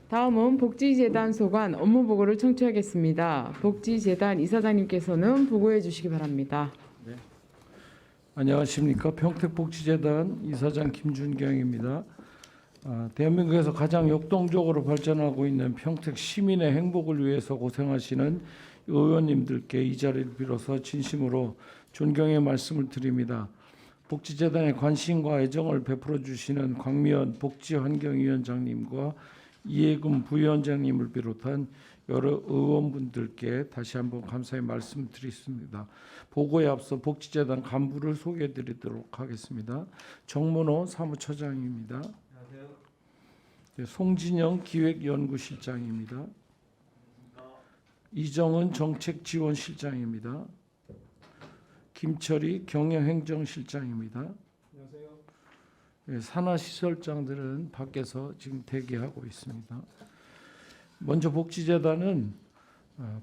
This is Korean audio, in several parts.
다음은 복지재단 소관 업무보고를 청취하겠습니다. 복지재단 이사장님께서는 보고해 주시기 바랍니다. 안녕하십니까. 평택복지재단 이사장 김준경입니다. 대한민국에서 가장 역동적으로 발전하고 있는 평택 시민의 행복을 위해서 고생하시는 의원님들께 이 자리를 빌어서 진심으로 존경의 말씀을 드립니다. 복지재단에 관심과 애정을 베풀어 주시는 광미연 복지환경위원장님과 이해금 부위원장님을 비롯한 여러 의원분들께 다시 한번 감사의 말씀을 드리겠습니다. 보고에 앞서 복지재단 간부를 소개해 드리도록 하겠습니다. 정문호 사무처장입니다. 안녕하세요. 송진영 기획연구실장입니다. 이정은 정책지원실장입니다. 김철희 경영행정실장입니다. 안녕하세요. 산하시설장들은 밖에서 지금 대기하고 있습니다. 먼저 복지재단은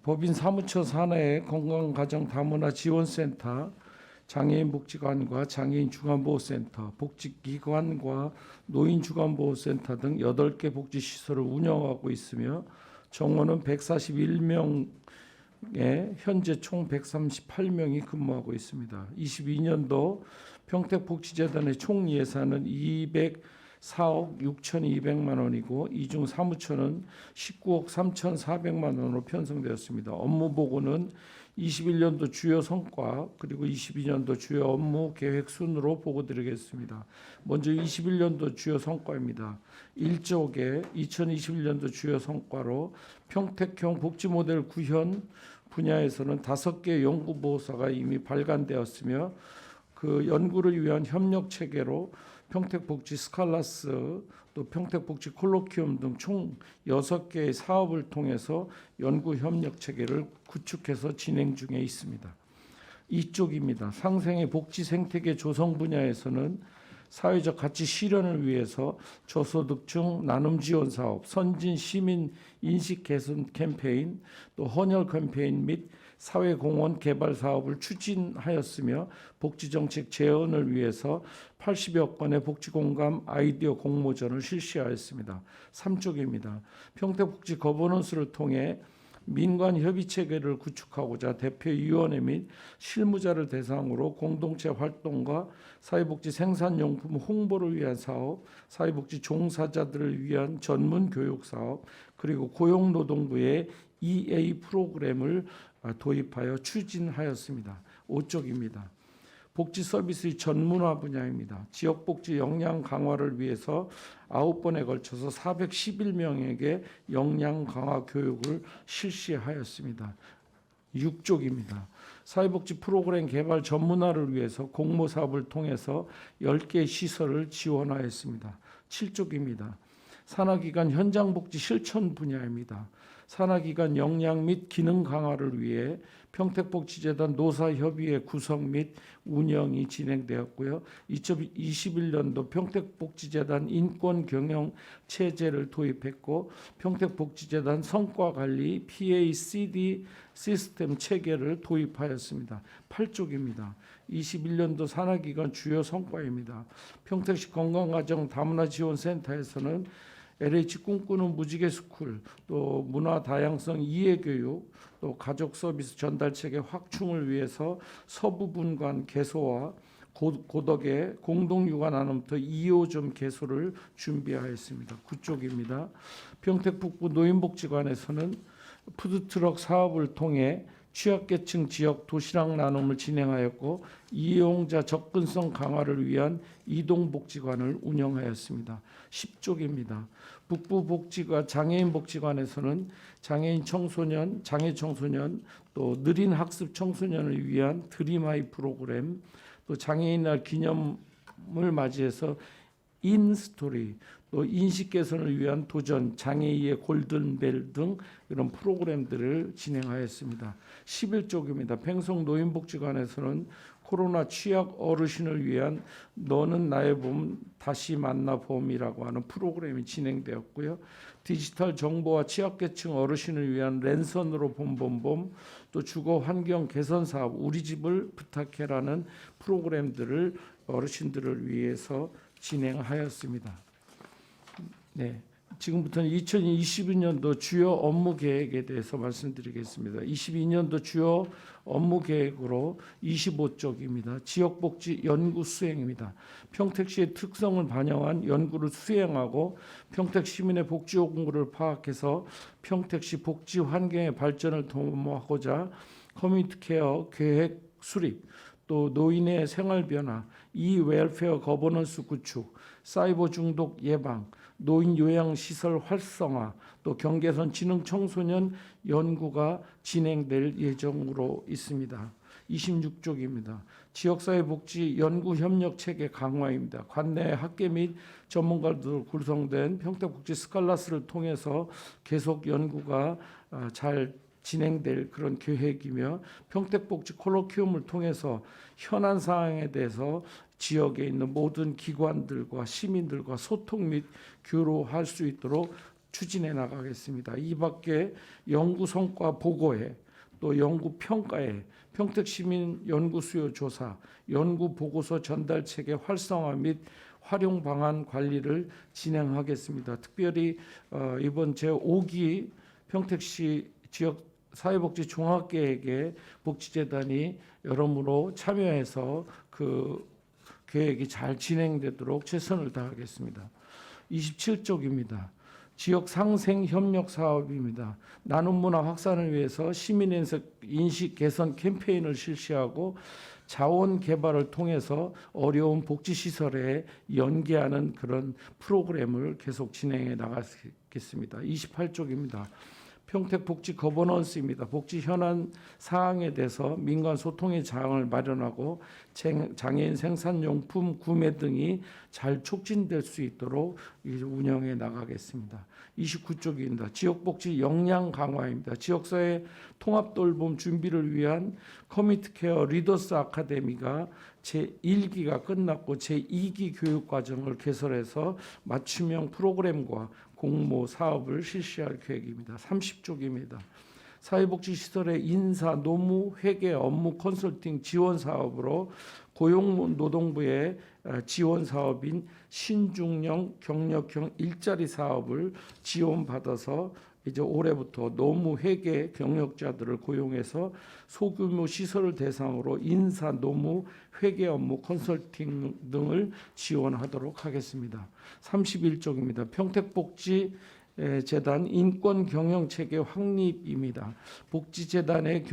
법인 사무처 산하의 건강가정다문화지원센터, 장애인복지관과 장애인주간보호센터, 복지기관과 노인주간보호센터 등 8개 복지시설을 운영하고 있으며 정원은 141명에 현재 총 138명이 근무하고 있습니다. 22년도 평택복지재단의 총 예산은 204억 6,200만 원이고 이 중 사무처는 19억 3,400만 원으로 편성되었습니다. 업무 보고는 21년도 주요 성과 그리고 22년도 주요 업무 계획 순으로 보고드리겠습니다. 먼저 21년도 주요 성과입니다. 1쪽에 2021년도 주요 성과로 평택형 복지모델 구현 분야에서는 5개 연구보고서가 이미 발간되었으며 그 연구를 위한 협력 체계로 평택복지 스칼라스 또 평택복지 콜로키움 등 총 6개의 사업을 통해서 연구 협력 체계를 구축해서 진행 중에 있습니다. 이쪽입니다. 상생의 복지 생태계 조성 분야에서는 사회적 가치 실현을 위해서 저소득층 나눔 지원 사업, 선진 시민 인식 개선 캠페인, 또 헌혈 캠페인 및 사회공헌 개발 사업을 추진하였으며 복지정책 재현을 위해서 80여 건의 복지공감 아이디어 공모전을 실시하였습니다. 3쪽입니다. 평택복지 거버넌스를 통해 민관 협의 체계를 구축하고자 대표위원회 및 실무자를 대상으로 공동체 활동과 사회복지 생산용품 홍보를 위한 사업, 사회복지 종사자들을 위한 전문 교육 사업, 그리고 고용노동부의 EA 프로그램을 도입하여 추진하였습니다. 5쪽입니다. 복지 서비스의 전문화 분야입니다. 지역복지 역량 강화를 위해서 9번에 걸쳐서 411명에게 역량 강화 교육을 실시하였습니다. 6쪽입니다. 사회복지 프로그램 개발 전문화를 위해서 공모 사업을 통해서 10개 시설을 지원하였습니다. 7쪽입니다. 산하기관 현장복지 실천 분야입니다. 산하기관 역량 및 기능 강화를 위해 평택복지재단 노사협의회 구성 및 운영이 진행되었고요. 2021년도 평택복지재단 인권경영체제를 도입했고 평택복지재단 성과관리 PACD 시스템 체계를 도입하였습니다. 8쪽입니다. 21년도 산하기관 주요 성과입니다. 평택시 건강가정 다문화지원센터에서는 LH 꿈꾸는 무지개 스쿨, 또 문화 다양성 이해 교육, 또 가족 서비스 전달 체계 확충을 위해서 서부분관 개소와 고덕의 공동 육아 나눔터 2호점 개소를 준비하였습니다. 9쪽입니다. 평택북부 노인복지관에서는 푸드트럭 사업을 통해 취약계층 지역 도시락 나눔을 진행하였고 이용자 접근성 강화를 위한 이동복지관을 운영하였습니다. 10쪽입니다. 북부복지관 장애인복지관에서는 장애인 청소년, 장애청소년, 또 느린 학습 청소년을 위한 드림하이 프로그램, 또 장애인날 기념을 맞이해서 인스토리, 또 인식 개선을 위한 도전, 장애인의 골든벨 등 이런 프로그램들을 진행하였습니다. 11쪽입니다. 팽성노인복지관에서는 코로나 취약 어르신을 위한 너는 나의 봄 다시 만나 봄이라고 하는 프로그램이 진행되었고요. 디지털 정보와 취약계층 어르신을 위한 랜선으로 봄봄봄, 또 주거 환경 개선 사업 우리 집을 부탁해라는 프로그램들을 어르신들을 위해서 진행하였습니다. 네. 지금부터는 2022년도 주요 업무 계획에 대해서 말씀드리겠습니다. 22년도 주요 업무 계획으로 25쪽입니다. 지역복지 연구 수행입니다. 평택시의 특성을 반영한 연구를 수행하고 평택 시민의 복지 요구를 파악해서 평택시 복지 환경의 발전을 도모하고자 커뮤니티 케어 계획 수립, 또 노인의 생활 변화, 이 웰페어 거버넌스 구축, 사이버 중독 예방, 노인 요양 시설 활성화, 또 경계선 지능 청소년 연구가 진행될 예정으로 있습니다. 26쪽입니다. 지역사회 복지 연구 협력 체계 강화입니다. 관내 학계 및 전문가들 구성된 평택복지 스칼라스를 통해서 계속 연구가 잘 진행될 그런 계획이며, 평택복지 콜로키움을 통해서 현안 사항에 대해서 지역에 있는 모든 기관들과 시민들과 소통 및 교류할 수 있도록 추진해 나가겠습니다. 이 밖에 연구 성과 보고회, 또 연구 평가회, 평택 시민 연구 수요 조사, 연구 보고서 전달 체계 활성화 및 활용 방안 관리를 진행하겠습니다. 특별히 이번 제5기 평택시 지역 사회복지 종합계획에 복지재단이 여러모로 참여해서 그 계획이 잘 진행되도록 최선을 다하겠습니다. 27쪽입니다. 지역 상생 협력 사업입니다. 나눔 문화 확산을 위해서 시민 인식 개선 캠페인을 실시하고 자원 개발을 통해서 어려운 복지 시설에 연계하는 그런 프로그램을 계속 진행해 나가겠습니다. 28쪽입니다. 평택 복지 거버넌스입니다. 복지 현안 사항에 대해서 민관 소통의 장을 마련하고 장애인 생산용품 구매 등이 잘 촉진될 수 있도록 운영해 나가겠습니다. 29쪽입니다. 지역복지 역량 강화입니다. 지역사회 통합돌봄 준비를 위한 커뮤니티 케어 리더스 아카데미가 제1기가 끝났고 제2기 교육과정을 개설해서 맞춤형 프로그램과 공모 사업을 실시할 계획입니다. 30쪽입니다. 사회복지시설의 인사, 노무, 회계, 업무 컨설팅 지원 사업으로 고용노동부의 지원 사업인 신중형 경력형 일자리 사업을 지원받아서 이제 올해부터 노무, 회계 경력자들을 고용해서 소규모 시설을 대상으로 인사, 노무, 회계 업무 컨설팅 등을 지원하도록 하겠습니다. 31쪽입니다. 평택복지 재단 인권경영체계 확립입니다. 복지재단의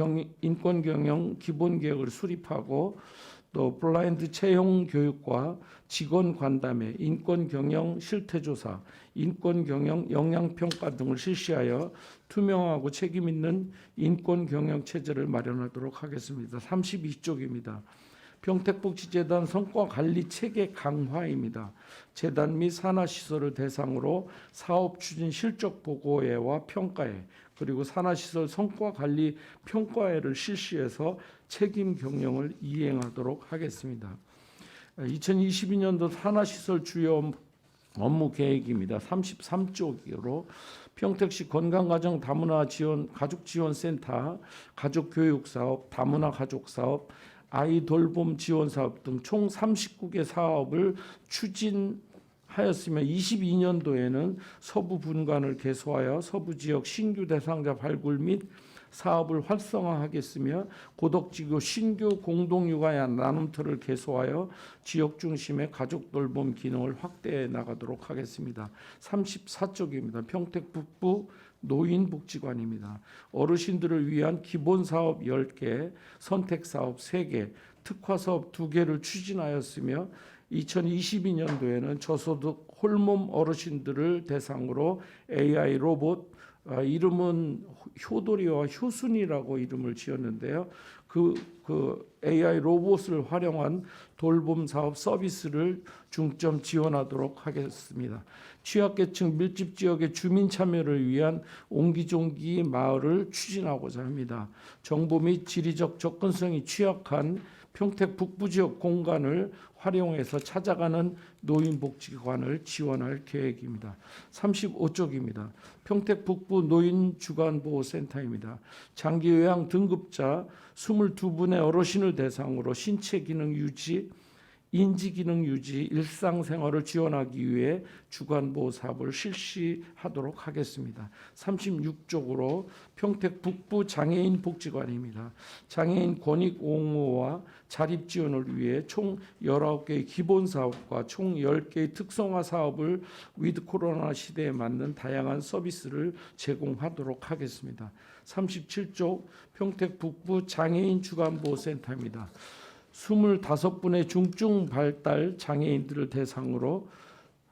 인권경영 기본계획을 수립하고 또 블라인드 채용 교육과 직원 관담회, 인권경영 실태조사, 인권경영 역량평가 등을 실시하여 투명하고 책임있는 인권경영체제를 마련하도록 하겠습니다. 32쪽입니다. 평택복지재단 성과관리체계 강화입니다. 재단 및 산하시설을 대상으로 사업 추진 실적 보고회와 평가회, 그리고 산하시설 성과관리 평가회를 실시해서 책임 경영을 이행하도록 하겠습니다. 2022년도 산하시설 주요 업무 계획입니다. 33쪽으로 평택시 건강가정 다문화 지원 가족지원센터, 가족교육사업, 다문화 가족사업, 아이 돌봄 지원 사업 등 총 39개 사업을 추진하였으며 22년도에는 서부 분관을 개소하여 서부 지역 신규 대상자 발굴 및 사업을 활성화하겠으며 고덕지구 신규 공동육아 나눔터를 개소하여 지역 중심의 가족 돌봄 기능을 확대해 나가도록 하겠습니다. 34쪽입니다. 평택 북부 노인복지관입니다. 어르신들을 위한 기본사업 10개, 선택사업 3개, 특화사업 2개를 추진하였으며 2022년도에는 저소득 홀몸 어르신들을 대상으로 AI 로봇, 이름은 효도리와 효순이라고 이름을 지었는데요. 그 AI 로봇을 활용한 돌봄 사업 서비스를 중점 지원하도록 하겠습니다. 취약계층 밀집 지역의 주민 참여를 위한 옹기종기 마을을 추진하고자 합니다. 정보 및 지리적 접근성이 취약한 평택 북부 지역 공간을 활용해서 찾아가는 노인복지관을 지원할 계획입니다. 35쪽입니다. 평택 북부 노인주간보호센터입니다. 장기요양 등급자 22분의 어르신을 대상으로 신체 기능 유지, 인지기능 유지, 일상생활을 지원하기 위해 주간보호 사업을 실시하도록 하겠습니다. 36쪽으로 평택 북부 장애인 복지관입니다. 장애인 권익 옹호와 자립 지원을 위해 총 19개의 기본 사업과 총 10개의 특성화 사업을 위드 코로나 시대에 맞는 다양한 서비스를 제공하도록 하겠습니다. 37쪽 평택 북부 장애인 주간보호센터입니다. 25분의 중증 발달 장애인들을 대상으로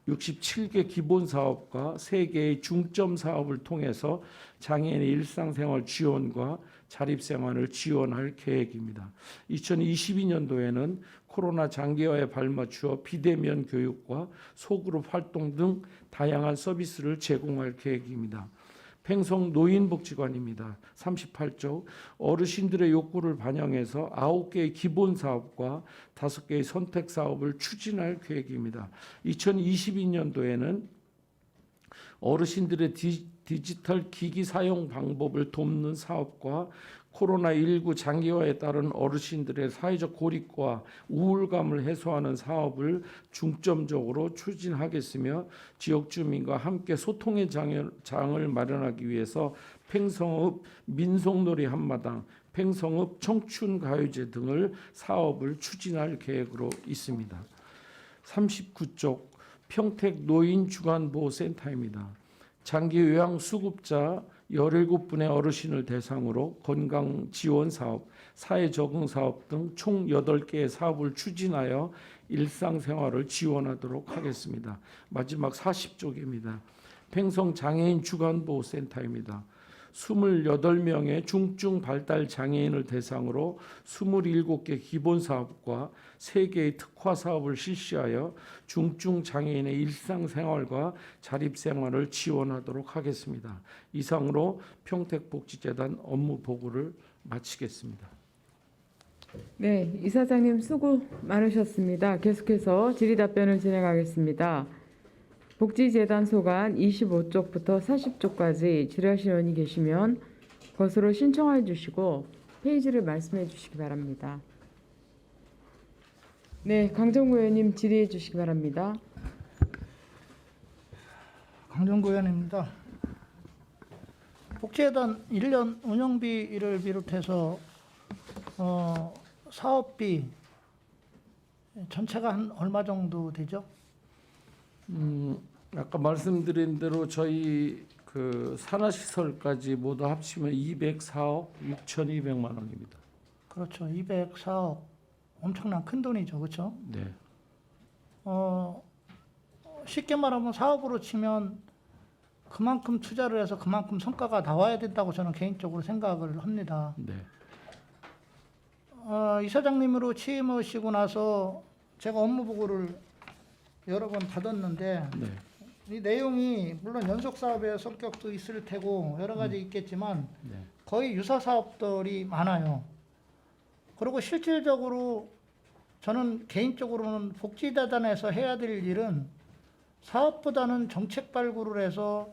67개 기본 사업과 3개의 중점 사업을 통해서 장애인의 일상생활 지원과 자립생활을 지원할 계획입니다. 2022년도에는 코로나 장기화에 발맞추어 비대면 교육과 소그룹 활동 등 다양한 서비스를 제공할 계획입니다. 팽성 노인복지관입니다. 38쪽 어르신들의 욕구를 반영해서 9개의 기본 사업과 5개의 선택 사업을 추진할 계획입니다. 2022년도에는 어르신들의 디지털 기기 사용 방법을 돕는 사업과 코로나19 장기화에 따른 어르신들의 사회적 고립과 우울감을 해소하는 사업을 중점적으로 추진하겠으며 지역 주민과 함께 소통의 장을 마련하기 위해서 팽성읍 민속놀이 한마당, 팽성읍 청춘가요제 등을 사업을 추진할 계획으로 있습니다. 39쪽 평택 노인주간보호센터입니다. 장기 요양 수급자 17분의 어르신을 대상으로 건강 지원 사업, 사회 적응 사업 등 총 8개의 사업을 추진하여 일상생활을 지원하도록 하겠습니다. 마지막 40쪽입니다. 팽성 장애인 주간보호센터입니다. 28명의 중증 발달 장애인을 대상으로 27개 기본 사업과 3개의 특화 사업을 실시하여 중증 장애인의 일상생활과 자립생활을 지원하도록 하겠습니다. 이상으로 평택복지재단 업무 보고를 마치겠습니다. 네, 이사장님 수고 많으셨습니다. 계속해서 질의답변을 진행하겠습니다. 복지재단 소관 25쪽부터 40쪽까지 질의하실 의원이 계시면 것으로 신청해 주시고 페이지를 말씀해 주시기 바랍니다. 네, 강정구 의원님 질의해 주시기 바랍니다. 강정구 의원입니다. 복지재단 1년 운영비를 비롯해서 사업비 전체가 한 얼마 정도 되죠? 아까 말씀드린 대로 저희 그 산하시설까지 모두 합치면 204억 6,200만 원입니다. 그렇죠. 204억 엄청난 큰 돈이죠. 그렇죠? 네. 쉽게 말하면 사업으로 치면 그만큼 투자를 해서 그만큼 성과가 나와야 된다고 저는 개인적으로 생각을 합니다. 네. 이사장님으로 취임하시고 나서 제가 업무 보고를 여러 번 받았는데 네. 이 내용이 물론 연속 사업의 성격도 있을 테고 여러 가지 있겠지만 네. 거의 유사 사업들이 많아요. 그리고 실질적으로 저는 개인적으로는 복지재단에서 해야 될 일은 사업보다는 정책 발굴을 해서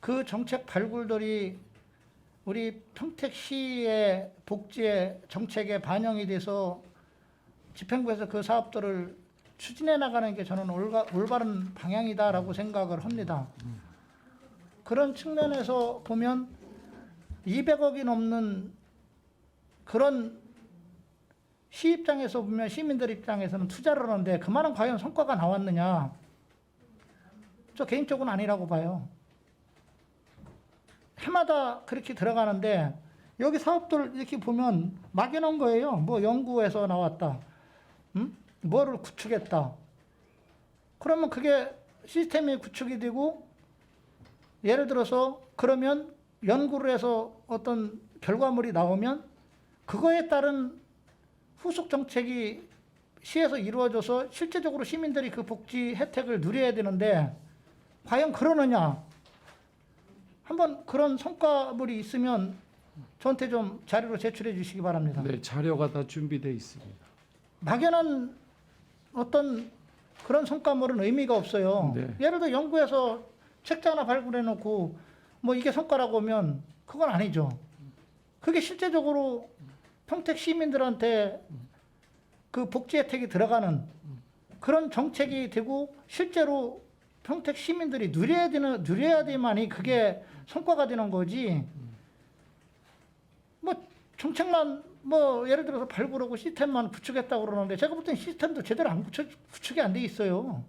그 정책 발굴들이 우리 평택시의 복지의 정책에 반영이 돼서 집행부에서 그 사업들을 추진해 나가는 게 저는 올바른 방향이다라고 생각을 합니다. 그런 측면에서 보면 200억이 넘는 그런 시 입장에서 보면 시민들 입장에서는 투자를 하는데 그만한 과연 성과가 나왔느냐? 저 개인적으로는 아니라고 봐요. 해마다 그렇게 들어가는데 여기 사업들 이렇게 보면 막연한 거예요. 뭐 연구에서 나왔다. 뭐를 구축했다. 그러면 그게 시스템이 구축이 되고 예를 들어서 그러면 연구를 해서 어떤 결과물이 나오면 그거에 따른 후속 정책이 시에서 이루어져서 실제적으로 시민들이 그 복지 혜택을 누려야 되는데 과연 그러느냐? 한번 그런 성과물이 있으면 저한테 좀 자료로 제출해 주시기 바랍니다. 네, 자료가 다 준비되어 있습니다. 막연한 어떤 그런 성과물은 의미가 없어요. 네. 예를 들어 연구해서 책자 하나 발굴해 놓고 뭐 이게 성과라고 하면 그건 아니죠. 그게 실제적으로 평택 시민들한테 그 복지 혜택이 들어가는 그런 정책이 되고 실제로 평택 시민들이 누려야 되만이 그게 성과가 되는 거지. 뭐 정책만 뭐 예를 들어서 발굴하고 시스템만 구축했다고 그러는데 제가 볼 땐 시스템도 제대로 안 구축이 안 돼 있어요.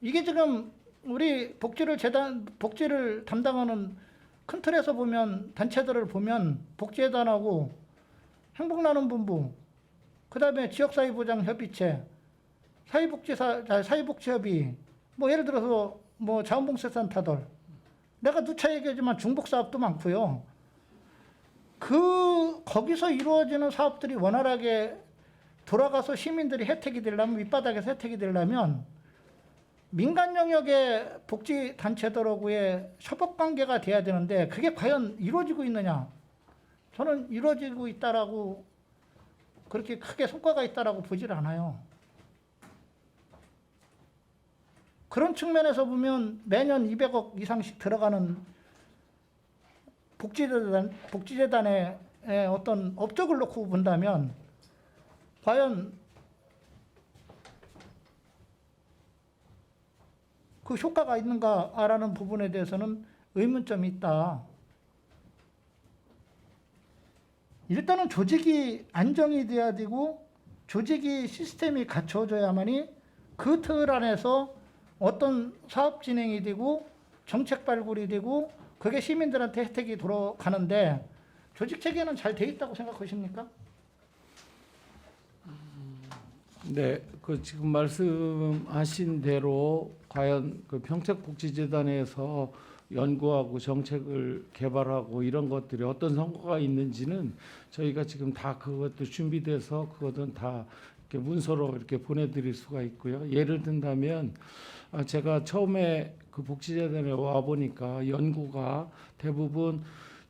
이게 지금 우리 복지를 담당하는 큰 틀에서 보면 단체들을 보면 복지재단하고 행복나눔본부, 그다음에 지역사회보장협의체, 사회복지협의, 뭐 예를 들어서 뭐 자원봉사센터들, 내가 누차 얘기하지만 중복사업도 많고요. 거기서 이루어지는 사업들이 원활하게 돌아가서 시민들이 혜택이 되려면, 밑바닥에서 혜택이 되려면 민간 영역의 복지단체들하고의 협업관계가 돼야 되는데 그게 과연 이루어지고 있느냐? 저는 이루어지고 있다라고, 그렇게 크게 성과가 있다라고 보질 않아요. 그런 측면에서 보면 매년 200억 이상씩 들어가는 복지재단의 어떤 업적을 놓고 본다면 과연 그 효과가 있는가라는 부분에 대해서는 의문점이 있다. 일단은 조직이 안정이 돼야 되고 조직이 시스템이 갖춰져야만이 그 틀 안에서 어떤 사업 진행이 되고 정책 발굴이 되고 그게 시민들한테 혜택이 돌아가는데 조직 체계는 잘 돼 있다고 생각하십니까? 네, 그 지금 말씀하신 대로 과연 그 평택복지재단에서 연구하고 정책을 개발하고 이런 것들이 어떤 성과가 있는지는 저희가 지금 다 그것도 준비돼서 그것은 다 이렇게 문서로 이렇게 보내드릴 수가 있고요. 예를 든다면 제가 처음에 그 복지재단에 와 보니까 연구가 대부분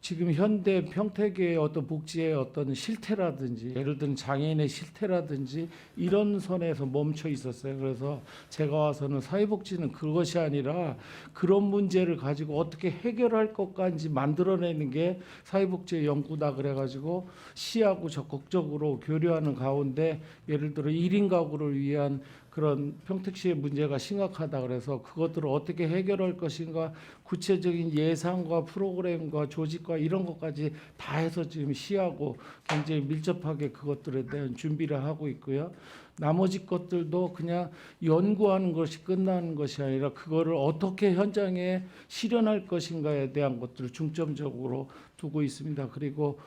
지금 현대 평택의 어떤 복지의 어떤 실태라든지 예를 들면 장애인의 실태라든지 이런 선에서 멈춰 있었어요. 그래서 제가 와서는 사회복지는 그것이 아니라 그런 문제를 가지고 어떻게 해결할 것까지 만들어내는 게 사회복지의 연구다 그래가지고 시하고 적극적으로 교류하는 가운데 예를 들어 1인 가구를 위한 그런 평택시의 문제가 심각하다 그래서 그것들을 어떻게 해결할 것인가 구체적인 예산과 프로그램과 조직과 이런 것까지 다 해서 지금 시하고 굉장히 밀접하게 그것들에 대한 준비를 하고 있고요. 나머지 것들도 그냥 연구하는 것이 끝나는 것이 아니라 그거를 어떻게 현장에 실현할 것인가에 대한 것들을 중점적으로 두고 있습니다. 그리고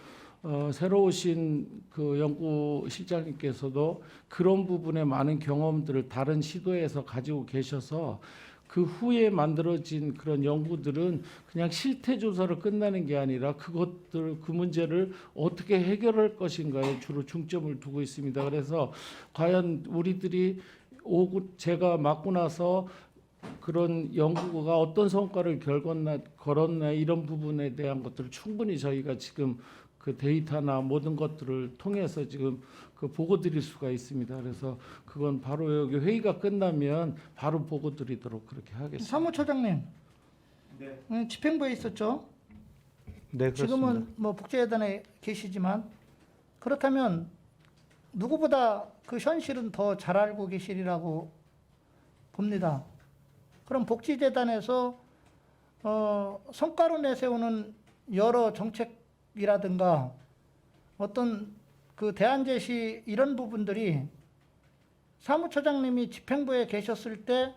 새로 오신 그 연구실장님께서도 그런 부분에 많은 경험들을 다른 시도에서 가지고 계셔서 그 후에 만들어진 그런 연구들은 그냥 실태 조사로 끝나는 게 아니라 그 문제를 어떻게 해결할 것인가에 주로 중점을 두고 있습니다. 그래서 과연 우리들이 제가 맡고 나서 그런 연구가 어떤 성과를 걸었나 이런 부분에 대한 것들을 충분히 저희가 지금 그 데이터나 모든 것들을 통해서 지금 그 보고 드릴 수가 있습니다. 그래서 그건 바로 여기 회의가 끝나면 바로 보고 드리도록 그렇게 하겠습니다. 사무처장님, 네. 집행부에 있었죠? 네, 그렇습니다. 지금은 뭐 복지재단에 계시지만 그렇다면 누구보다 그 현실은 더 잘 알고 계시리라고 봅니다. 그럼 복지재단에서 성과로 내세우는 여러 정책이라든가 어떤 그 대안 제시 이런 부분들이 사무처장님이 집행부에 계셨을 때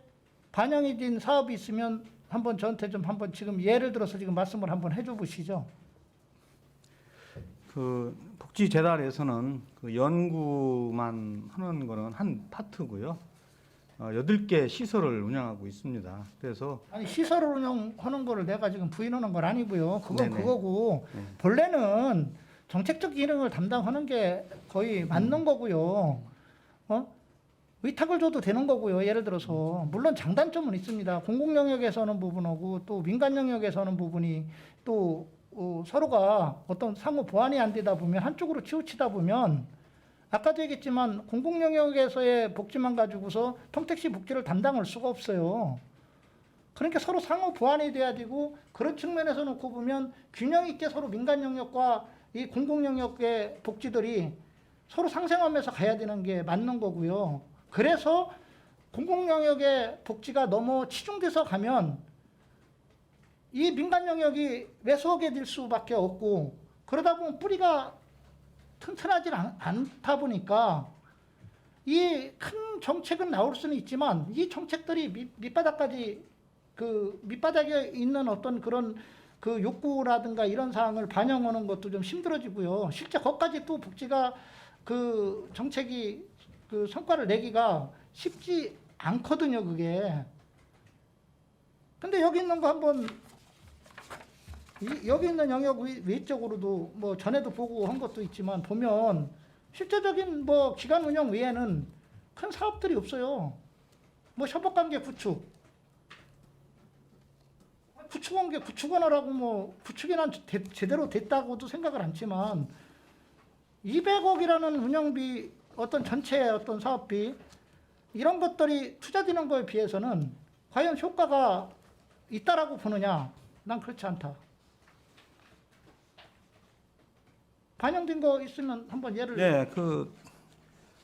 반영이 된 사업이 있으면 한번 저한테 좀 한번 지금 예를 들어서 지금 말씀을 한번 해줘 보시죠. 그 복지재단에서는 그 연구만 하는 거는 한 파트고요. 8개 시설을 운영하고 있습니다. 그래서 아니 시설을 운영하는 거를 내가 지금 부인하는 건 아니고요. 그건 네네. 그거고 네. 본래는 정책적 기능을 담당하는 게 거의 맞는 거고요. 위탁을 줘도 되는 거고요. 예를 들어서 물론 장단점은 있습니다. 공공 영역에서 하는 부분하고 또 민간 영역에서 하는 부분이 또 서로가 어떤 상호 보완이 안 되다 보면 한쪽으로 치우치다 보면 아까도 얘기했지만 공공 영역에서의 복지만 가지고서 평택시 복지를 담당할 수가 없어요. 그러니까 서로 상호 보완이 돼야 되고 그런 측면에서 놓고 보면 균형 있게 서로 민간 영역과 이 공공 영역의 복지들이 서로 상생하면서 가야 되는 게 맞는 거고요. 그래서 공공 영역의 복지가 너무 치중돼서 가면 이 민간 영역이 왜소하게 될 수밖에 없고, 그러다 보면 뿌리가 튼튼하지 않다 보니까 이 큰 정책은 나올 수는 있지만 이 정책들이 밑바닥까지 그 밑바닥에 있는 어떤 그런 그 욕구라든가 이런 사항을 반영하는 것도 좀 힘들어지고요. 실제 거기까지 또 복지가 그 정책이 그 성과를 내기가 쉽지 않거든요, 그게. 근데 여기 있는 거 한번 여기 있는 영역 외적으로도 뭐 전에도 보고 한 것도 있지만 보면 실제적인 뭐 기관 운영 외에는 큰 사업들이 없어요. 뭐 협업관계 구축관계 구축원하라고 뭐 구축이난 제대로 됐다고도 생각을 않지만 200억이라는 운영비 어떤 전체 어떤 사업비 이런 것들이 투자되는 거에 비해서는 과연 효과가 있다라고 보느냐? 난 그렇지 않다. 반영된 거 있으면 한번 예를. 네, 그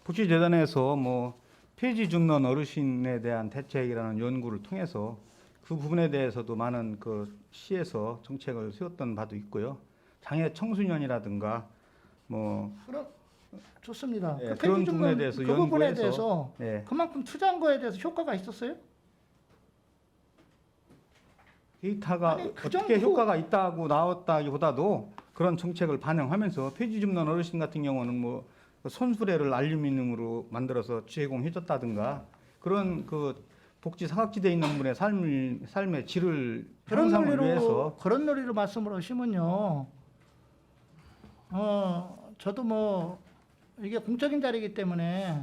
복지재단에서 뭐 폐지 줍는 어르신에 대한 대책이라는 연구를 통해서 그 부분에 대해서도 많은 그 시에서 정책을 세웠던 바도 있고요. 장애 청소년이라든가 뭐 그럼 좋습니다. 예, 그 그런 폐지 부분에 줍는 대해서 그 부분에 연구해서 대해서 예, 그만큼 투자한 거에 대해서 효과가 있었어요? 데이터가 아니, 그 어떻게 정도- 효과가 있다고 나왔다기보다도 그런 정책을 반영하면서 폐지 줍는 어르신 같은 경우는 뭐 손수레를 알루미늄으로 만들어서 제공해줬다든가 그런 그 복지 사각지대에 있는 분의 삶의 질을 향상을 위해서 그런 논리로 말씀을 하시면요. 저도 뭐 이게 공적인 자리이기 때문에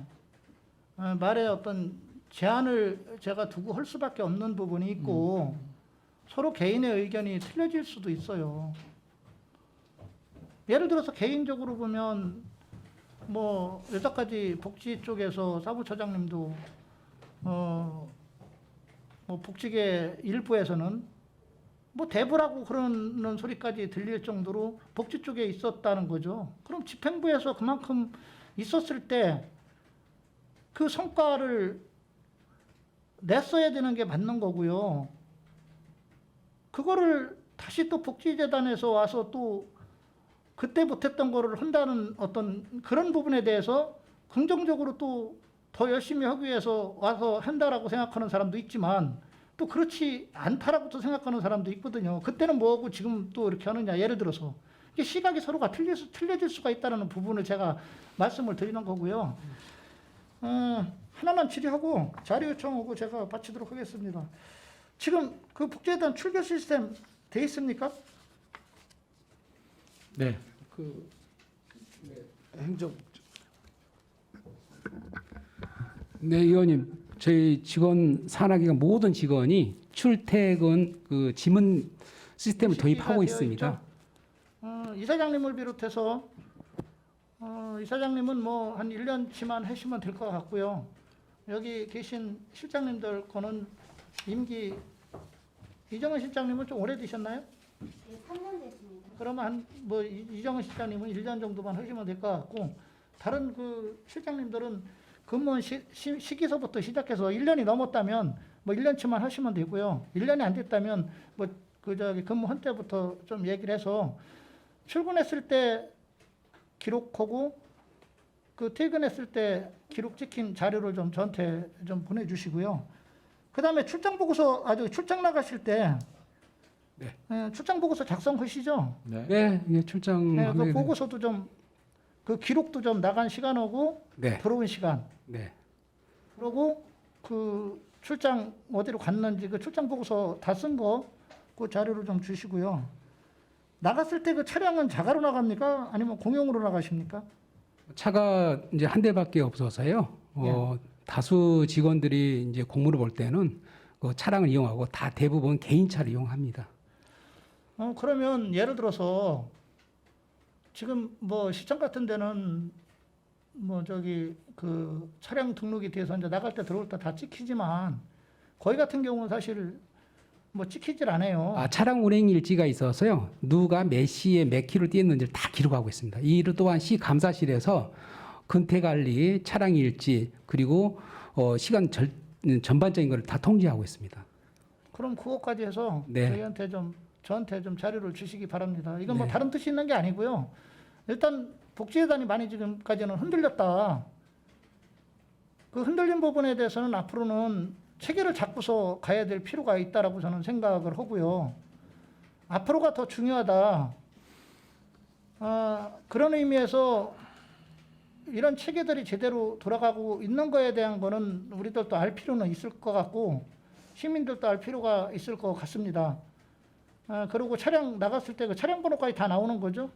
말에 어떤 제한을 제가 두고 할 수밖에 없는 부분이 있고 서로 개인의 의견이 틀려질 수도 있어요. 예를 들어서 개인적으로 보면 뭐 여태까지 복지 쪽에서 사무처장님도 뭐 복지계 일부에서는 뭐 대부라고 그러는 소리까지 들릴 정도로 복지 쪽에 있었다는 거죠. 그럼 집행부에서 그만큼 있었을 때 그 성과를 냈어야 되는 게 맞는 거고요. 그거를 다시 또 복지재단에서 와서 또 그때 못했던 거를 한다는 어떤 그런 부분에 대해서 긍정적으로 또 더 열심히 하기 위해서 와서 한다라고 생각하는 사람도 있지만 또 그렇지 않다라고 또 생각하는 사람도 있거든요. 그때는 뭐하고 지금 또 이렇게 하느냐. 예를 들어서 이게 시각이 서로가 틀려질 수가 있다는 부분을 제가 말씀을 드리는 거고요. 하나만 질의하고 자료 요청하고 제가 바치도록 하겠습니다. 지금 그 복지재단 출결 시스템 돼 있습니까? 네, 그 행정 네, 의원님. 저희 직원 산하기관 모든 직원이 출퇴근 그 지문 시스템을 도입하고 있습니다. 이사장님을 비롯해서 이사장님은 뭐 한 1년치만 하시면 될 것 같고요. 여기 계신 실장님들 거는 임기 이정은 실장님은 좀 오래되셨나요? 네, 3년 됐습니다. 그러면 한 뭐 이정은 실장님은 1년 정도만 하시면 될 것 같고 다른 그 실장님들은 근무 시기서부터 시작해서 1년이 넘었다면 뭐 1년치만 하시면 되고요. 1년이 안 됐다면 뭐 그 저기 근무한 때부터 좀 얘기를 해서 출근했을 때 기록하고 그 퇴근했을 때 기록 찍힌 자료를 좀 저한테 좀 보내주시고요. 그다음에 출장 보고서 출장 나가실 때 네. 출장 보고서 작성하시죠? 네. 네, 예, 출장. 네, 그 보고서도 좀 그 기록도 좀 나간 시간하고 네, 들어온 시간 네, 그리고 그 출장 어디로 갔는지 그 출장 보고서 다 쓴 거 그 자료를 좀 주시고요. 나갔을 때 그 차량은 자가로 나갑니까? 아니면 공용으로 나가십니까? 차가 이제 한 대밖에 없어서요. 다수 직원들이 이제 공무를 볼 때는 그 차량을 이용하고 다 대부분 개인차를 이용합니다. 그러면 예를 들어서 지금 뭐 시청 같은 데는 뭐 저기 그 차량 등록에 대해서 이제 나갈 때 들어올 때 다 찍히지만 거기 같은 경우는 사실 뭐 찍히질 않아요. 차량 운행 일지가 있어서요. 누가 몇 시에 몇 킬로 뛰었는지를 다 기록하고 있습니다. 이 일을 또한 시 감사실에서 근태 관리, 차량 일지 그리고 시간 전반적인 걸 다 통제하고 있습니다. 그럼 그것까지 해서 네. 저한테 좀 자료를 주시기 바랍니다. 이건 뭐 네. 다른 뜻이 있는 게 아니고요. 일단 복지재단이 많이 지금까지는 흔들렸다. 그 흔들린 부분에 대해서는 앞으로는 체계를 잡고서 가야 될 필요가 있다라고 저는 생각을 하고요. 앞으로가 더 중요하다. 그런 의미에서 이런 체계들이 제대로 돌아가고 있는 거에 대한 거는 우리들도 알 필요는 있을 것 같고 시민들도 알 필요가 있을 것 같습니다. 그리고 차량 나갔을 때 그 차량 번호까지 다 나오는 거죠?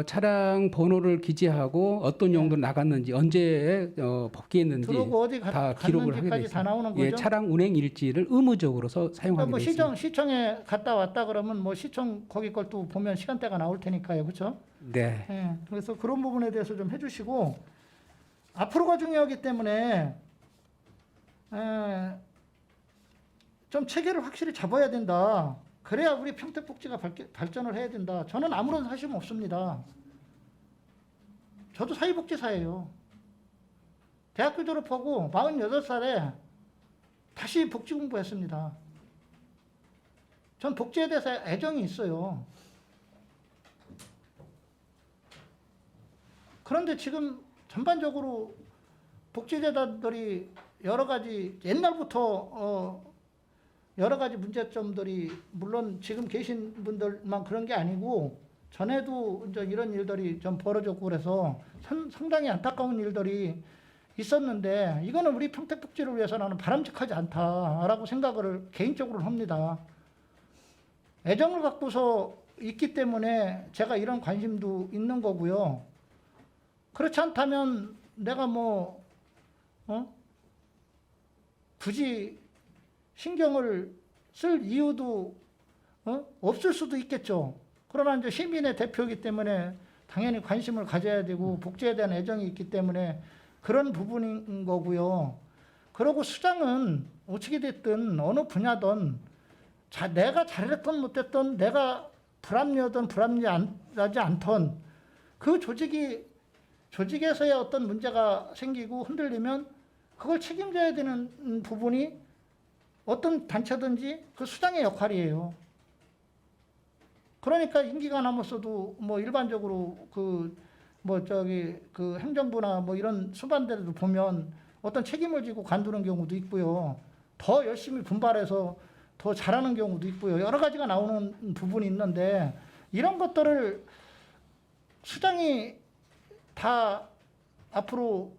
차량 번호를 기재하고 어떤 용도로 나갔는지 언제 복귀했는지 들어오고 어디 다 기록을 하게 돼 갔는지까지 다 있습니다. 나오는 거죠? 예, 차량 운행 일지를 의무적으로 사용하게 그러니까 뭐 돼 있습니다. 시청에 갔다 왔다 그러면 뭐 시청 거기 걸 또 보면 시간대가 나올 테니까요, 그렇죠? 네. 예, 그래서 그런 부분에 대해서 좀 해주시고 앞으로가 중요하기 때문에 좀 체계를 확실히 잡아야 된다. 그래야 우리 평택복지가 발전을 해야 된다. 저는 아무런 사심 없습니다. 저도 사회복지사예요. 대학교 졸업하고 48살에 다시 복지 공부했습니다. 전 복지에 대해서 애정이 있어요. 그런데 지금 전반적으로 복지재단들이 여러 가지 옛날부터 여러 가지 문제점들이 물론 지금 계신 분들만 그런 게 아니고 전에도 이제 이런 일들이 좀 벌어졌고 그래서 상당히 안타까운 일들이 있었는데 이거는 우리 평택복지를 위해서 나는 바람직하지 않다라고 생각을 개인적으로 합니다. 애정을 갖고서 있기 때문에 제가 이런 관심도 있는 거고요. 그렇지 않다면 내가 굳이 신경을 쓸 이유도 없을 수도 있겠죠. 그러나 이제 시민의 대표이기 때문에 당연히 관심을 가져야 되고 복지에 대한 애정이 있기 때문에 그런 부분인 거고요. 그리고 수장은 어떻게 됐든 어느 분야든 내가 잘했든 못했든 내가 불합리하든 불합리하지 않든 그 조직에서의 어떤 문제가 생기고 흔들리면 그걸 책임져야 되는 부분이 어떤 단체든지 그 수장의 역할이에요. 그러니까 임기가 남았어도 뭐 일반적으로 그 행정부나 뭐 이런 수반대로 보면 어떤 책임을 지고 관두는 경우도 있고요. 더 열심히 분발해서 더 잘하는 경우도 있고요. 여러 가지가 나오는 부분이 있는데 이런 것들을 수장이 다 앞으로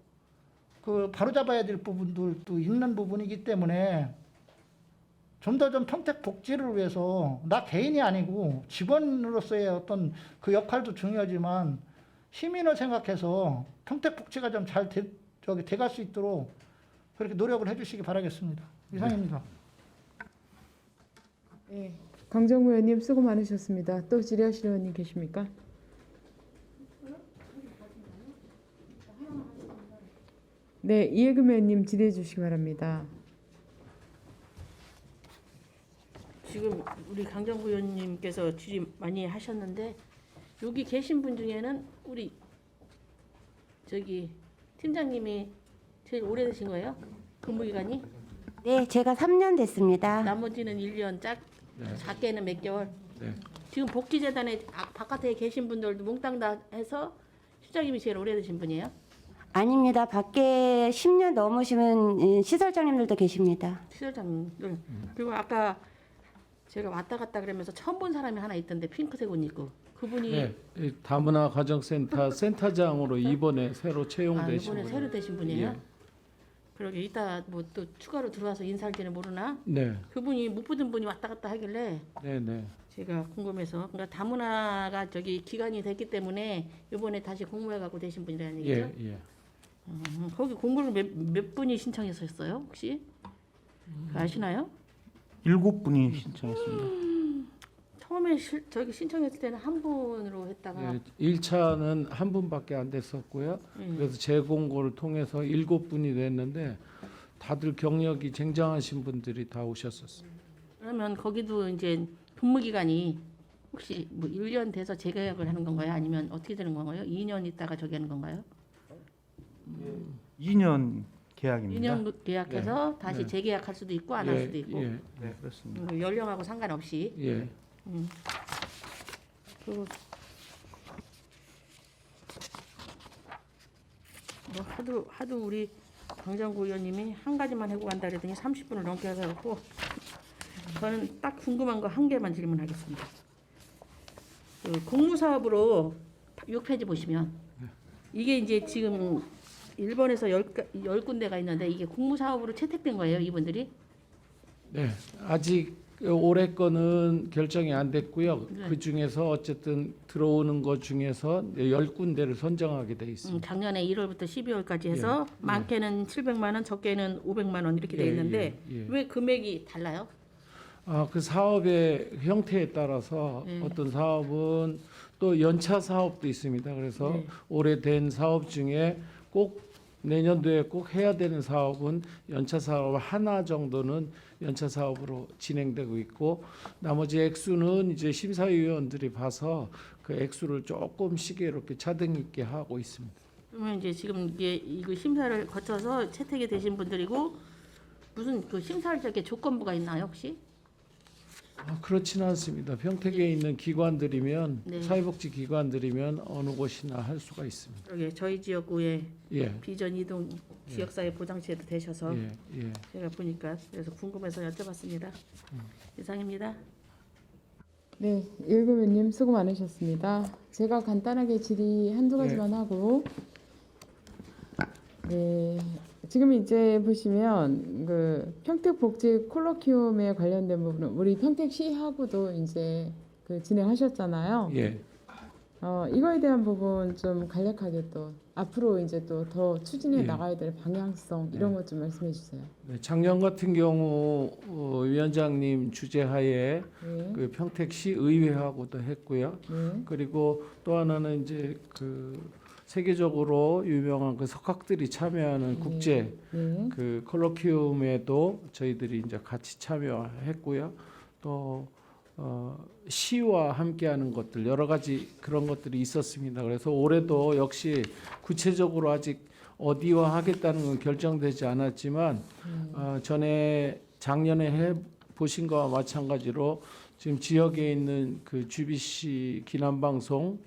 바로잡아야 될 부분들도 있는 부분이기 때문에 좀 더 평택 복지를 위해서 나 개인이 아니고 직원으로서의 어떤 그 역할도 중요하지만 시민을 생각해서 평택 복지가 좀 잘 돼갈 수 있도록 그렇게 노력을 해주시기 바라겠습니다. 이상입니다. 네, 강정구 의원님 수고 많으셨습니다. 또 질의하실 의원님 계십니까? 네, 이해금 의원님 질의해 주시기 바랍니다. 지금 우리 강정구 의원님께서 질의 많이 하셨는데 여기 계신 분 중에는 우리 팀장님이 제일 오래되신 거예요? 근무기간이? 네, 제가 3년 됐습니다. 나머지는 1년, 작게는 몇 개월. 네. 지금 복지재단에 바깥에 계신 분들도 몽땅 다 해서 실장님이 제일 오래되신 분이에요? 아닙니다. 밖에 10년 넘으시면 시설장님들도 계십니다. 시설장님들. 그리고 아까 제가 왔다 갔다 그러면서 처음 본 사람이 하나 있던데 핑크색 옷 입고 그분이 네, 이 다문화 가정센터 센터장으로 이번에 새로 채용되신 이번에 분이에요. 새로 되신 분이에요? 예. 그러게 이따 뭐 또 추가로 들어와서 인사할지는 모르나? 네, 그분이 못 보던 분이 왔다 갔다 하길래 네, 네. 제가 궁금해서 그러니까 다문화가 기간이 됐기 때문에 이번에 다시 공모해 갖고 되신 분이라는 얘기죠? 예, 예. 거기 공모를 몇 분이 신청했었어요 혹시? 아시나요? 7분이 신청했습니다. 처음에 신청했을 때는 한 분으로 했다가 예, 1차는 한 분밖에 안 됐었고요. 그래서 재공고를 통해서 7분이 됐는데 다들 경력이 쟁쟁하신 분들이 다 오셨었어요. 그러면 거기도 이제 근무 기간이 혹시 뭐 1년 돼서 재계약을 하는 건가요? 아니면 어떻게 되는 건가요? 2년 있다가 저기 하는 건가요? 2년 계약입니다. 2년 계약해서 다시 네. 재계약할 수도 있고 안 할 수도 있고 예, 네, 그렇습니다. 연령하고 상관없이. 예. 그리고 뭐 하도 우리 강정구 의원님이 한 가지만 하고 간다 그랬더니 30분을 넘게 해갖고 저는 딱 궁금한 거 한 개만 질문하겠습니다. 그 공무사업으로 6페이지 보시면 이게 이제 지금 일본에서 10군데가 있는데 이게 공무사업으로 채택된 거예요, 이분들이? 네, 아직 올해 거는 결정이 안 됐고요. 네. 그 중에서 어쨌든 들어오는 것 중에서 10군데를 선정하게 돼 있습니다. 작년에 1월부터 12월까지 해서 많게는 700만 원, 적게는 500만 원 이렇게 돼 예, 있는데 예, 예. 왜 금액이 달라요? 그 사업의 형태에 따라서 네. 어떤 사업은 또 연차 사업도 있습니다. 그래서 네. 오래된 사업 중에 꼭 내년도에 꼭 해야 되는 사업은 연차 사업 하나 정도는 연차 사업으로 진행되고 있고 나머지 액수는 이제 심사위원들이 봐서 그 액수를 조금씩 이렇게 차등 있게 하고 있습니다. 그러면 이제 지금 이거 심사를 거쳐서 채택이 되신 분들이고 무슨 그 심사할 적에 조건부가 있나요 혹시? 그렇지는 않습니다. 평택에 있는 기관들이면 네. 사회복지 기관들이면 어느 곳이나 할 수가 있습니다. 여기 저희 지역구에 예, 비전 이동 지역사회 보장체도 되셔서 예, 예. 제가 보니까 그래서 궁금해서 여쭤봤습니다. 이상입니다. 네, 일구면님 수고 많으셨습니다. 제가 간단하게 질의 한두 가지만 하고, 네, 지금 이제 보시면 그 평택복지 콜로키움에 관련된 부분은 우리 평택시하고도 이제 그 진행하셨잖아요. 예. 이거에 대한 부분 좀 간략하게 또 앞으로 이제 또 더 추진해 예. 나가야 될 방향성 이런 것 좀 말씀해 주세요. 네, 작년 같은 경우 위원장님 주재하에 네, 그 평택시 의회하고도 했고요. 네, 그리고 또 하나는 이제 그 세계적으로 유명한 그 석학들이 참여하는 국제 네, 그 콜로키움에도 저희들이 이제 같이 참여했고요. 또 시와 함께하는 것들 여러 가지 그런 것들이 있었습니다. 그래서 올해도 역시 구체적으로 아직 어디와 하겠다는 건 결정되지 않았지만 전에 작년에 해 보신 거와 마찬가지로 지금 지역에 있는 그 GBC 기남방송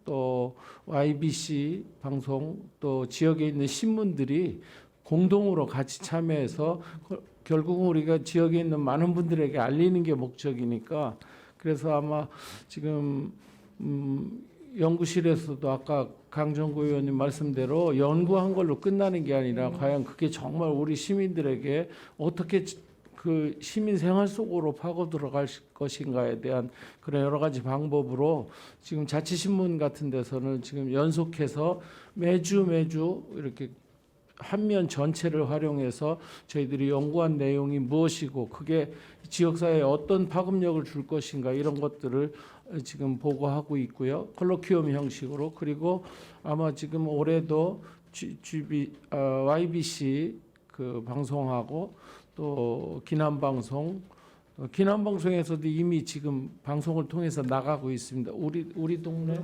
또 YBC 방송 또 지역에 있는 신문들이 공동으로 같이 참여해서 결국은 우리가 지역에 있는 많은 분들에게 알리는 게 목적이니까 그래서 아마 지금 연구실에서도 아까 강정구 의원님 말씀대로 연구한 걸로 끝나는 게 아니라 과연 그게 정말 우리 시민들에게 어떻게 그 시민 생활 속으로 파고 들어갈 것인가에 대한 그런 여러 가지 방법으로 지금 자치신문 같은 데서는 지금 연속해서 매주 이렇게 한 면 전체를 활용해서 저희들이 연구한 내용이 무엇이고 그게 지역사회에 어떤 파급력을 줄 것인가 이런 것들을 지금 보고하고 있고요. 콜로키움 형식으로 그리고 아마 지금 올해도 YBC 그 방송하고 또 기남방송에서도 이미 지금 방송을 통해서 나가고 있습니다. 우리 동네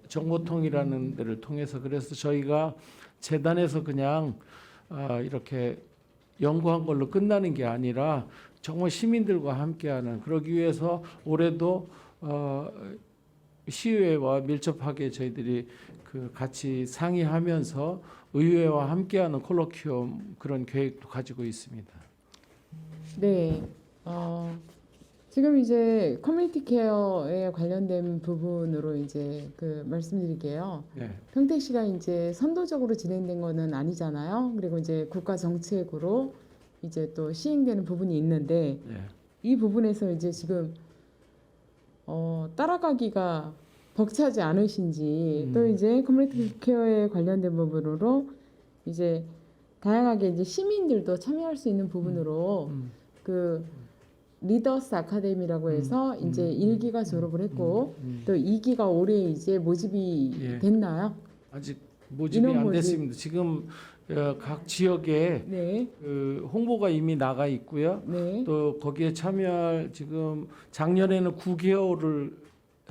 정보통이라는 데를 통해서 그래서 저희가 재단에서 그냥 이렇게 연구한 걸로 끝나는 게 아니라 정말 시민들과 함께하는 그러기 위해서 올해도 시의회와 밀접하게 저희들이 그 같이 상의하면서 의회와 함께하는 콜로키움 그런 계획도 가지고 있습니다. 네. 지금 이제 커뮤니티 케어에 관련된 부분으로 이제 그 말씀드릴게요. 네. 평택시가 이제 선도적으로 진행된 거는 아니잖아요. 그리고 이제 국가 정책으로 이제 또 시행되는 부분이 있는데 네. 이 부분에서 이제 지금 따라가기가 벅차지 않으신지 또 이제 커뮤니티 케어에 관련된 부분으로 이제 다양하게 이제 시민들도 참여할 수 있는 부분으로 그 리더스 아카데미라고 해서 이제 1기가 졸업을 했고 또 2기가 올해 이제 모집이 예. 됐나요? 아직 모집이 인원 안 모집. 됐습니다. 지금 각 지역에 네, 그 홍보가 이미 나가 있고요. 네, 또 거기에 참여할 지금 작년에는 9개월을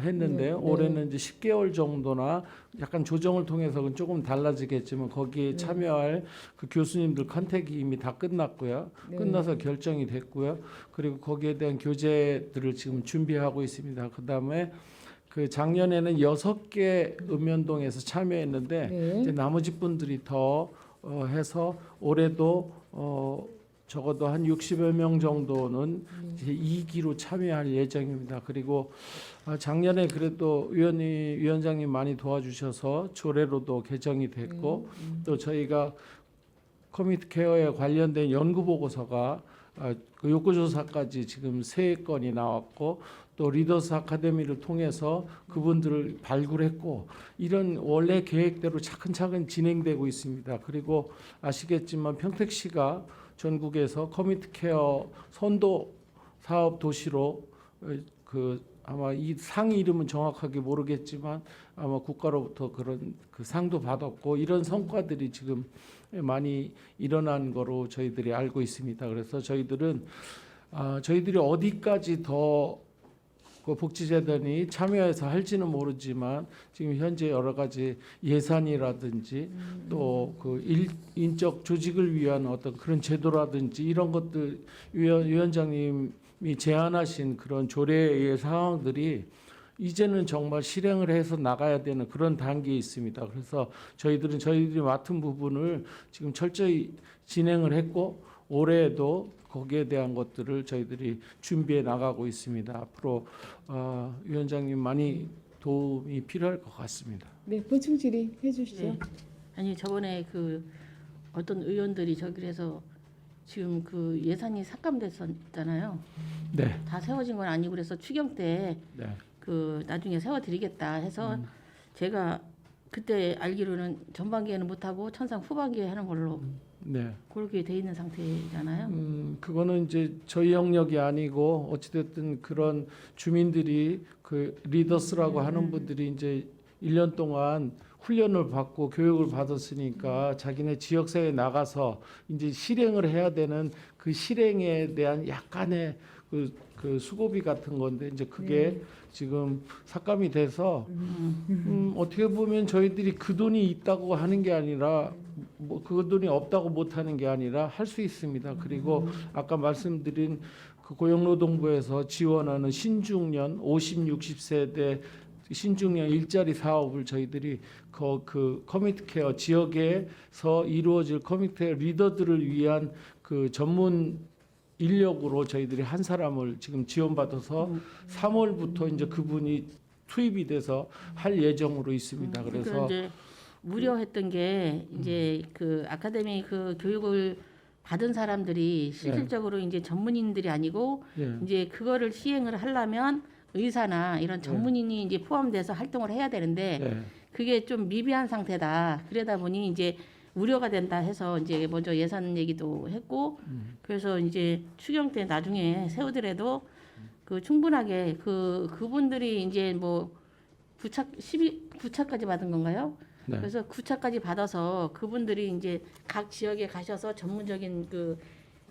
했는데 네, 네. 올해는 이제 10개월 정도나 약간 조정을 통해서 조금 달라지겠지만 거기에 참여할 그 교수님들 컨택이 이미 다 끝났고요. 네. 끝나서 결정이 됐고요. 그리고 거기에 대한 교재들을 지금 준비하고 있습니다. 그다음에 그 작년에는 6개 음연동에서 참여했는데 네. 이제 나머지 분들이 더 해서 올해도 적어도 한 60여 명 정도는 이제 2기로 참여할 예정입니다. 그리고 작년에 그래도 위원장님 많이 도와주셔서 조례로도 개정이 됐고 또 저희가 커뮤니티 케어에 관련된 연구 보고서가 그 욕구조사까지 지금 3건이 나왔고 또 리더스 아카데미를 통해서 그분들을 발굴했고 이런 원래 계획대로 차근차근 진행되고 있습니다. 그리고 아시겠지만 평택시가 전국에서 커뮤니티 케어 선도 사업 도시로 그 아마 이 상 이름은 정확하게 모르겠지만 아마 국가로부터 그런 그 상도 받았고 이런 성과들이 지금 많이 일어난 거로 저희들이 알고 있습니다. 그래서 저희들은 저희들이 어디까지 더 그 복지재단이 참여해서 할지는 모르지만 지금 현재 여러 가지 예산이라든지 또 그 인적 조직을 위한 어떤 그런 제도라든지 이런 것들 위원장님이 제안하신 그런 조례의 상황들이 이제는 정말 실행을 해서 나가야 되는 그런 단계에 있습니다. 그래서 저희들이 맡은 부분을 지금 철저히 진행을 했고 올해에도 거기에 대한 것들을 저희들이 준비해 나가고 있습니다. 앞으로 위원장님 많이 도움이 필요할 것 같습니다. 네, 보충 질의해 주시죠. 네. 아니 저번에 그 어떤 의원들이 저기를 해서 지금 그 예산이 삭감됐었잖아요. 네. 다 세워진 건 아니고 그래서 추경 때 네. 그 나중에 세워드리겠다 해서 제가 그때 알기로는 전반기에는 못하고 천상 후반기에 하는 걸로 네. 그렇게 돼 있는 상태잖아요. 그거는 이제 저희 영역이 아니고 어찌됐든 그런 주민들이 그 리더스라고 하는 분들이 이제 1년 동안 훈련을 받고 교육을 받았으니까 자기네 지역사회에 나가서 이제 실행을 해야 되는 그 실행에 대한 약간의 그 수고비 같은 건데 이제 그게 지금 삭감이 돼서 어떻게 보면 저희들이 그 돈이 있다고 하는 게 아니라 뭐 그 돈이 없다고 못 하는 게 아니라 할 수 있습니다. 그리고 아까 말씀드린 그 고용노동부에서 지원하는 신중년 50, 60세대 신중년 일자리 사업을 저희들이 그 커뮤니티 케어 지역에서 이루어질 커뮤니티 케어 리더들을 위한 그 전문 인력으로 저희들이 한 사람을 지금 지원받아서 3월부터 이제 그분이 투입이 돼서 할 예정으로 있습니다. 그러니까 그래서 이제 우려했던 게 이제 그 아카데미 그 교육을 받은 사람들이 실질적으로 이제 전문인들이 아니고 예. 이제 그거를 시행을 하려면 의사나 이런 전문인이 이제 포함돼서 활동을 해야 되는데 예. 그게 좀 미비한 상태다. 그러다 보니 이제 우려가 된다 해서 이제 먼저 예산 얘기도 했고 그래서 이제 추경 때 나중에 세우더라도 그 충분하게 그분들이 이제 뭐 9차까지 받은 건가요? 네. 그래서 9차까지 받아서 그분들이 이제 각 지역에 가셔서 전문적인 그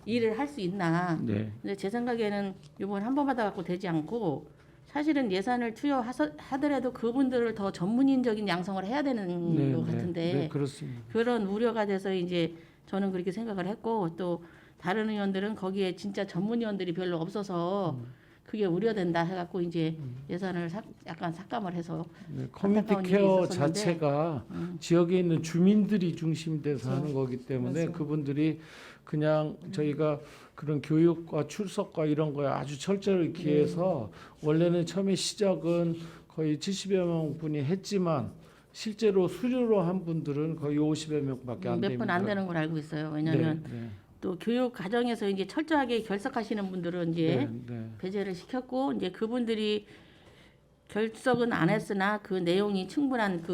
일을 할 수 있나? 네. 근데 제 생각에는 이번 한 번 받아갖고 되지 않고 사실은 예산을 투여하더라도 그분들을 더 전문인적인 양성을 해야 되는 것 같은데 네, 그렇습니다. 그런 우려가 돼서 이제 저는 그렇게 생각을 했고 또 다른 의원들은 거기에 진짜 전문위원들이 별로 없어서 그게 우려된다 해갖고 이제 예산을 약간 삭감을 해서 네, 커뮤니티 안타까운 일이 케어 있었었는데. 자체가 지역에 있는 주민들이 중심돼서 그렇죠. 하는 거기 때문에 맞아요. 그분들이 그냥 저희가 그런 교육과 출석과 이런 거에 아주 철저히 기해서 원래는 처음에 시작은 거의 70여 명 분이 했지만 실제로 수료로 한 분들은 거의 50여 명밖에 안 몇 됩니다. 분 안 되는 걸 알고 있어요. 왜냐하면 네, 또 교육 과정에서 이제 철저하게 결석하시는 분들은 이제 네. 배제를 시켰고 이제 그분들이 결석은 안 했으나 그 내용이 충분한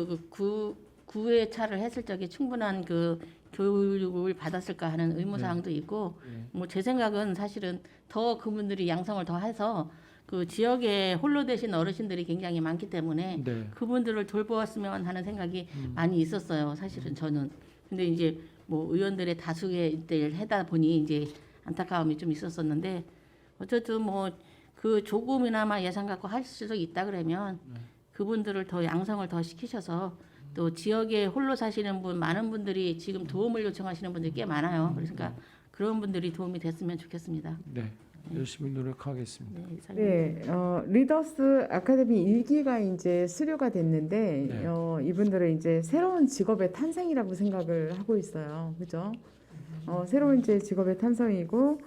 구회차를 했을 적에 충분한 그 교육을 받았을까 하는 의무사항도 있고 뭐 제 생각은 사실은 더 그분들이 양성을 더 해서 그 지역에 홀로 되신 어르신들이 굉장히 많기 때문에 네. 그분들을 돌보았으면 하는 생각이 많이 있었어요. 사실은 저는. 근데 이제 뭐 의원들의 다수의 때를 하다 보니 이제 안타까움이 좀 있었었는데 어쨌든 뭐 그 조금이나마 예산 갖고 하실 수 있다 그러면 그분들을 더 양성을 더 시키셔서 또 지역에 홀로 사시는 분 많은 분들이 지금 도움을 요청하시는 분들이 꽤 많아요. 그러니까 그런 분들이 도움이 됐으면 좋겠습니다. 네, 열심히 노력하겠습니다. 네, 이사님. 네, 리더스 아카데미 1기가 이제 수료가 됐는데 네. 이분들은 이제 새로운 직업의 탄생이라고 생각을 하고 있어요. 그죠? 새로운 이제 직업의 탄생이고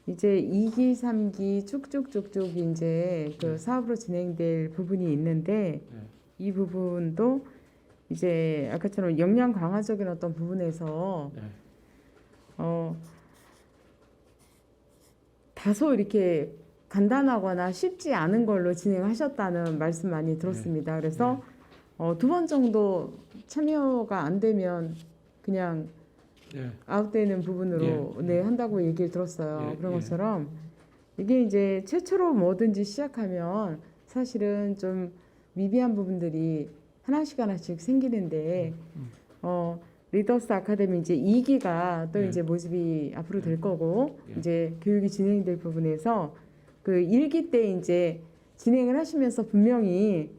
이제 2기, 3기 쭉쭉쭉쭉 이제 그 사업으로 진행될 부분이 있는데 네. 이 부분도 이제 아까처럼 역량 강화적인 어떤 부분에서 네. 다소 이렇게 간단하거나 쉽지 않은 걸로 진행하셨다는 말씀 많이 들었습니다. 그래서 2번 정도 참여가 안 되면 그냥 네. 아웃되는 부분으로 네, 한다고 얘기를 들었어요. 예, 그런 예. 것처럼 이게 이제 최초로 뭐든지 시작하면 사실은 좀 미비한 부분들이 하나씩 생기는데 리더스 아카데미 이제 2기가 또 네. 이제 모집이 앞으로 될 거고 예. 이제 교육이 진행될 부분에서 그 1기 때 이제 진행을 하시면서 분명히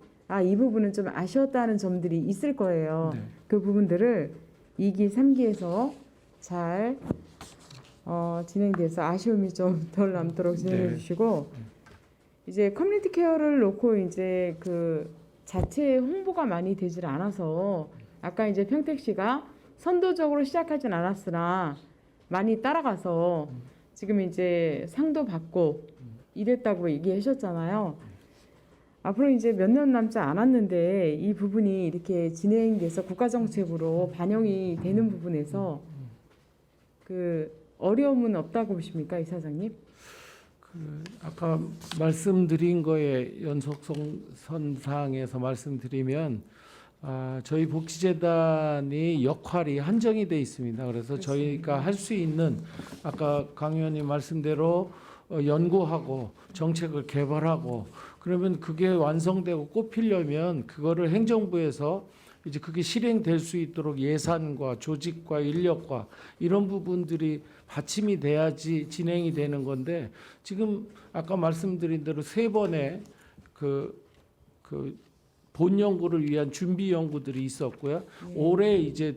이 부분은 좀 아쉬웠다는 점들이 있을 거예요. 네. 그 부분들을 2기, 3기에서 잘 진행돼서 아쉬움이 좀 덜 남도록 진행해 네. 주시고 이제 커뮤니티 케어를 놓고 이제 그 자체 홍보가 많이 되질 않아서 아까 이제 평택 씨가 선도적으로 시작하진 않았으나 많이 따라가서 지금 이제 상도 받고 이랬다고 얘기하셨잖아요. 앞으로 이제 몇 년 남지 않았는데 이 부분이 이렇게 진행돼서 국가정책으로 반영이 되는 부분에서 그 어려움은 없다고 보십니까, 이사장님? 아까 말씀드린 거에 연속선상에서 말씀드리면 저희 복지재단이 역할이 한정이 돼 있습니다. 그래서 저희가 할 수 있는 아까 강 의원님 말씀대로 연구하고 정책을 개발하고 그러면 그게 완성되고 꼽히려면 그거를 행정부에서 이제 그게 실행될 수 있도록 예산과 조직과 인력과 이런 부분들이 받침이 돼야지 진행이 되는 건데 지금 아까 말씀드린 대로 3번의 그 본 연구를 위한 준비 연구들이 있었고요. 올해 이제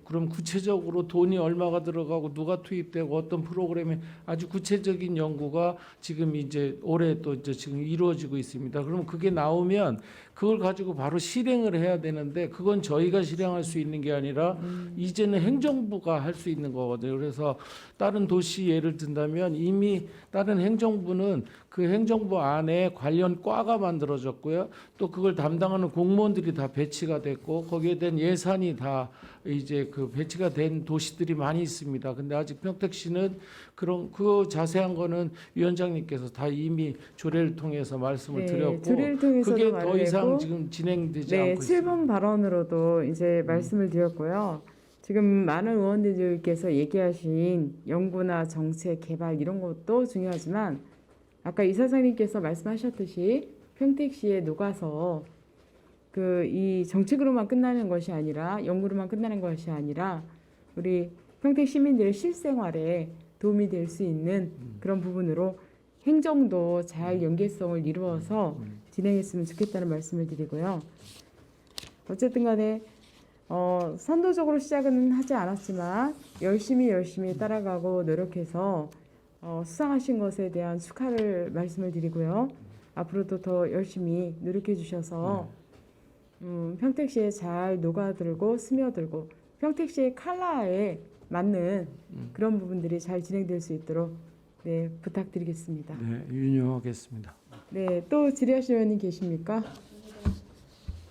그럼 구체적으로 돈이 얼마가 들어가고 누가 투입되고 어떤 프로그램에 아주 구체적인 연구가 지금 이제 올해 또 이제 지금 이루어지고 있습니다. 그럼 그게 나오면 그걸 가지고 바로 실행을 해야 되는데 그건 저희가 실행할 수 있는 게 아니라 이제는 행정부가 할 수 있는 거거든요. 그래서 다른 도시 예를 든다면 이미 다른 행정부는 그 행정부 안에 관련 과가 만들어졌고요. 또 그걸 담당하는 공무원들이 다 배치가 됐고 거기에 대한 예산이 다 이제 그 배치가 된 도시들이 많이 있습니다. 근데 아직 평택시는 그런 그 자세한 거는 위원장님께서 다 이미 조례를 통해서 말씀을 드렸고 조례를 통해서도 그게 더 말을 이상 했고, 지금 진행되지 네, 않고 있습니다. 7번 발언으로도 이제 말씀을 드렸고요. 지금 많은 의원님들께서 얘기하신 연구나 정책, 개발 이런 것도 중요하지만 아까 이사장님께서 말씀하셨듯이 평택시에 녹아서 그 이 정책으로만 끝나는 것이 아니라 연구로만 끝나는 것이 아니라 우리 평택 시민들의 실생활에 도움이 될 수 있는 그런 부분으로 행정도 잘 연계성을 이루어서 진행했으면 좋겠다는 말씀을 드리고요. 어쨌든 간에 선도적으로 시작은 하지 않았지만 열심히 따라가고 노력해서 수상하신 것에 대한 축하를 말씀을 드리고요. 앞으로도 더 열심히 노력해 주셔서 평택시에 잘 녹아들고 스며들고 평택시의 컬러에 맞는 그런 부분들이 잘 진행될 수 있도록 네, 부탁드리겠습니다. 네, 윤영하겠습니다. 네, 또 질의하실 의원님 계십니까?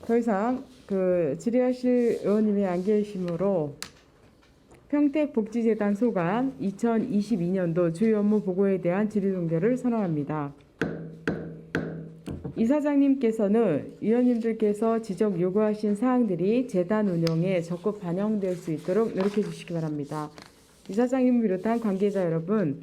더 이상 그 질의하실 의원님이 안 계시므로 평택복지재단 소관 2022년도 주요 업무 보고에 대한 질의 종결을 선언합니다. 이사장님께서는 위원님들께서 지적 요구하신 사항들이 재단 운영에 적극 반영될 수 있도록 노력해 주시기 바랍니다. 이사장님 비롯한 관계자 여러분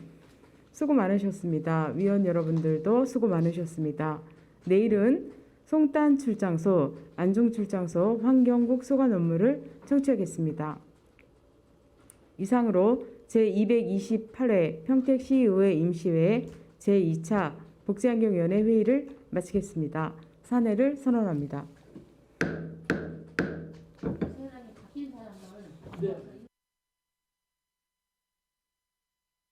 수고 많으셨습니다. 위원 여러분들도 수고 많으셨습니다. 내일은 송단 출장소, 안중 출장소, 환경국 소관 업무를 청취하겠습니다. 이상으로 제228회 평택시의회 임시회 제2차 복지환경위원회 회의를 마치겠습니다. 산회를 선언합니다. 바뀐 사람은